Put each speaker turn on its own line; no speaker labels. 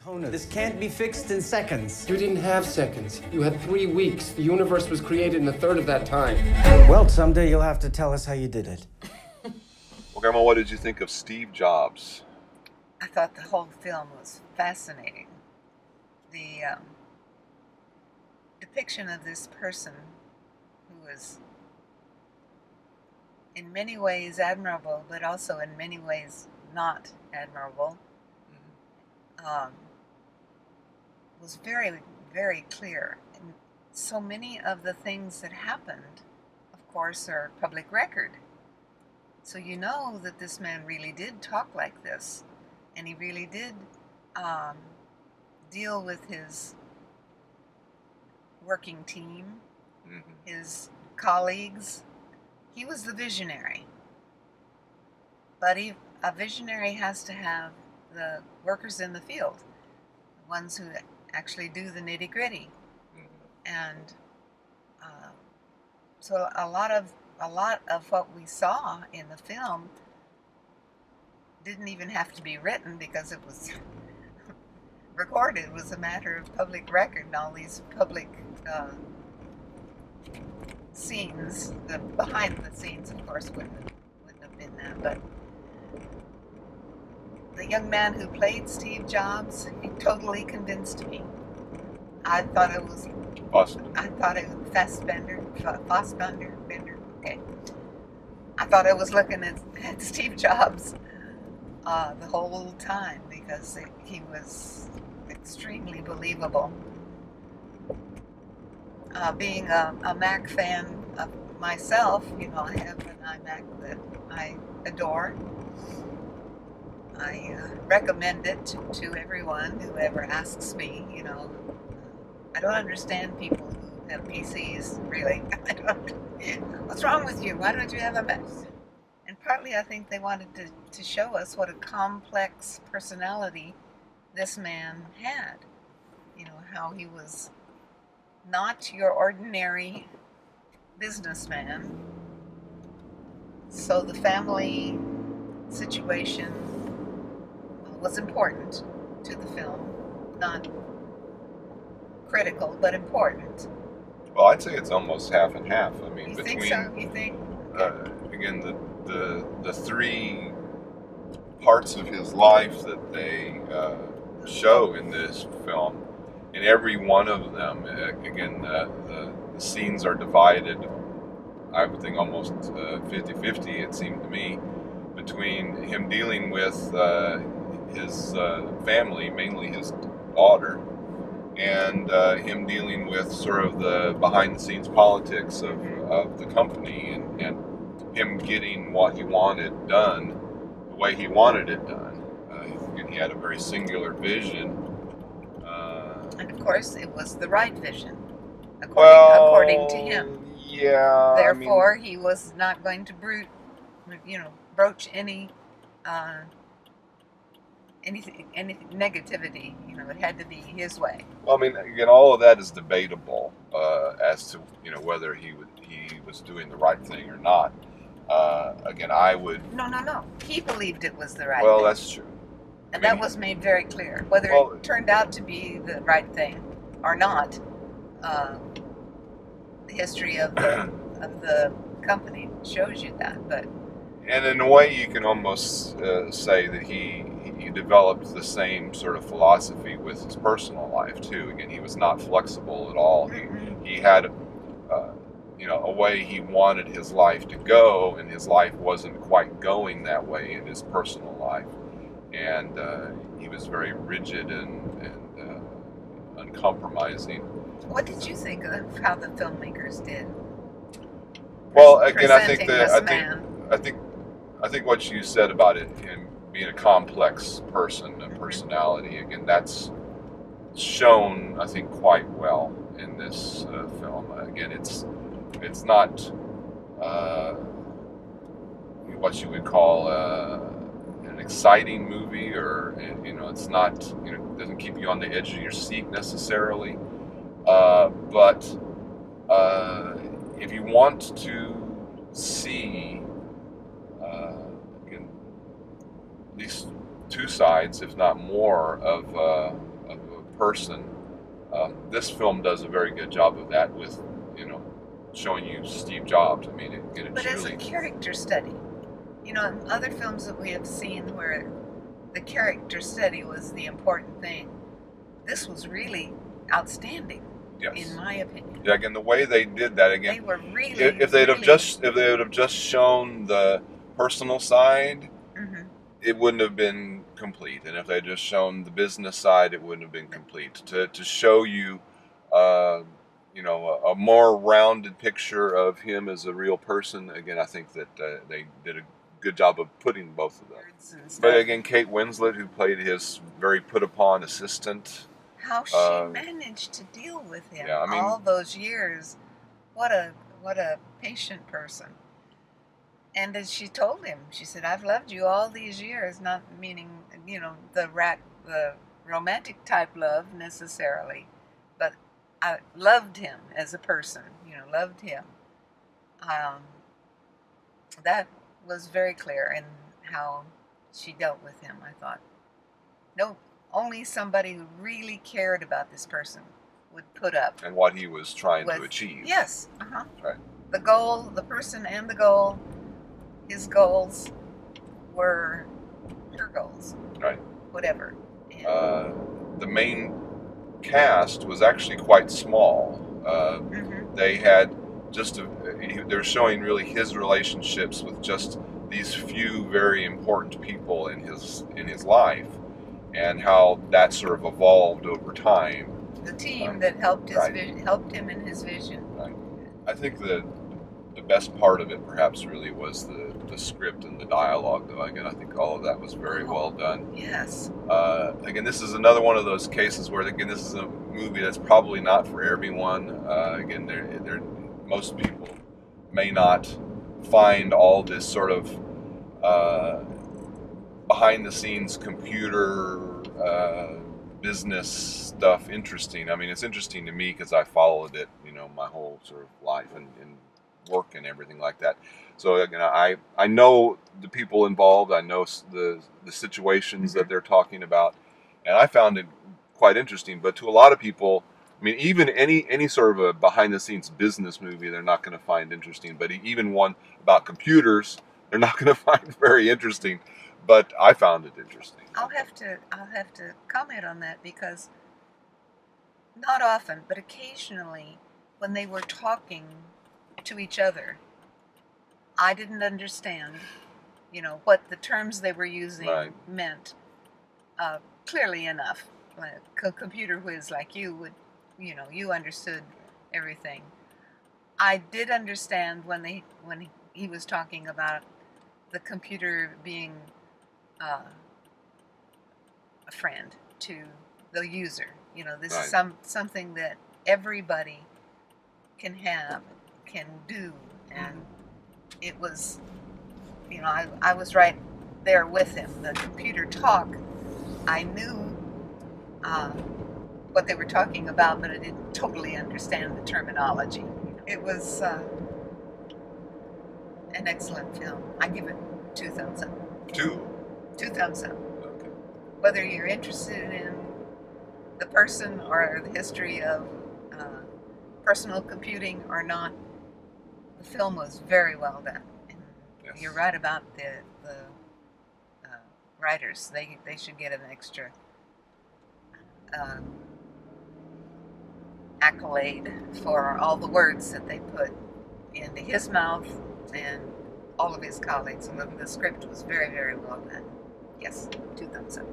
Kona, this can't be fixed in seconds.
You didn't have seconds. You had 3 weeks. The universe was created in a third of that time.
Well, someday you'll have to tell us how you did it.
Well, Grandma, what did you think of Steve Jobs?
I thought the whole film was fascinating. The depiction of this person who was in many ways admirable, but also in many ways not admirable, was very, very clear. And so many of the things that happened, of course, are public record. So you know that this man really did talk like this, and he really did deal with his working team, his colleagues. He was the visionary. But a visionary has to have the workers in the field, the ones who actually do the nitty-gritty. And so a lot of what we saw in the film didn't even have to be written because it was recorded. It was a matter of public record, and all these public scenes. The behind the scenes, of course, wouldn't have been that. But the young man who played Steve Jobs, he totally convinced me. I thought it was Fassbender. Okay. I thought I was looking at Steve Jobs the whole time because he was extremely believable. Being a Mac fan of myself, you know, I have an iMac that I adore. I recommend it to everyone who ever asks me, you know. I don't understand people who have PCs, really. I don't. What's wrong with you? Why don't you have a Mac? And partly I think they wanted to show us what a complex personality this man had. You know, how he was not your ordinary businessman. So the family situation was important to the film. Not critical, but important.
Well, I'd say it's almost half and half. I mean,
You
between
think so? You think?
Again, the three parts of his life that they show in this film, in every one of them, again, the scenes are divided, I would think almost 50-50, it seemed to me, between him dealing with his family, mainly his daughter, and him dealing with sort of the behind-the-scenes politics of the company, and him getting what he wanted done the way he wanted it done. He had a very singular vision.
And of course, it was the right vision, according to him.
Yeah.
Therefore, he was not going to broach any negativity. You know, it had to be his way.
Well, I mean, again, all of that is debatable as to whether he was doing the right thing or not. Again, I would.
No. He believed it was the right
Well,
thing.
that's true.
And that was made very clear. Whether it turned out to be the right thing or not, the history of the company shows you that. But
and in a way, you can almost say that he developed the same sort of philosophy with his personal life too. Again, he was not flexible at all. He had a way he wanted his life to go, and his life wasn't quite going that way in his personal life. And he was very rigid and uncompromising.
What did you think of how the filmmakers did?
Well, again, I think what you said about him being a complex person, a personality, again, that's shown, I think, quite well in this film. Again, it's not what you would call an exciting movie, or it's not, doesn't keep you on the edge of your seat necessarily, but if you want to see again, at least two sides, if not more, of person. This film does a very good job of that with, showing you Steve Jobs. I mean, it's
But as
really
a character study, in other films that we have seen where the character study was the important thing, this was really outstanding,
yes.
in my opinion.
Yeah, again, the way they did that, again,
They were really,
if they would
really,
have just shown the personal side,
Mhm.
it wouldn't have been complete. And if they had just shown the business side, it wouldn't have been complete. To show you, a more rounded picture of him as a real person, again, I think that they did a good job of putting both of them.
Words and stuff.
But again, Kate Winslet, who played his very put-upon assistant,
How she managed to deal with him
yeah, I mean,
all those years. What a patient person. And as she told him, she said, "I've loved you all these years," not meaning, the romantic type love necessarily, but I loved him as a person, loved him. That was very clear in how she dealt with him, I thought. No, only somebody who really cared about this person would put up.
and what he was trying to achieve.
Yes,
Right.
The goal, the person and the goal, his goals were her goals.
Right.
Whatever. And,
The main cast was actually quite small.
mhm.
They had they're showing really his relationships with just these few very important people in his life, and how that sort of evolved over time.
The team that helped
right.
helped him in his vision.
Right. I think the best part of it perhaps really was the script and the dialogue, though. Again, I think all of that was very well done.
Yes.
Again, this is another one of those cases where, again, this is a movie that's probably not for everyone. Again, most people may not find all this sort of behind-the-scenes computer business stuff interesting. I mean, it's interesting to me because I followed it, my whole sort of life and work and everything like that. So again, I know the people involved. I know the situations that they're talking about, and I found it quite interesting. But to a lot of people, I mean, even any sort of a behind-the-scenes business movie, they're not going to find interesting. But even one about computers, they're not going to find very interesting. But I found it interesting.
I'll have to comment on that, because not often, but occasionally, when they were talking to each other, I didn't understand, what the terms they were using meant clearly enough. Like a computer whiz like you would, you understood everything. I did understand when he was talking about the computer being a friend to the user. This is something that everybody can do, and it was, I was right there with him. The computer talk, I knew what they were talking about, but I didn't totally understand the terminology. It was an excellent film. I give it 2 thumbs up.
2
thumbs up.
Okay.
Whether you're interested in the person or the history of personal computing or not, the film was very well done. And
Yes.
You're right about the writers. They should get an extra accolade for all the words that they put into his mouth and all of his colleagues. And the script was very, very well done. Yes, 2 thumbs up.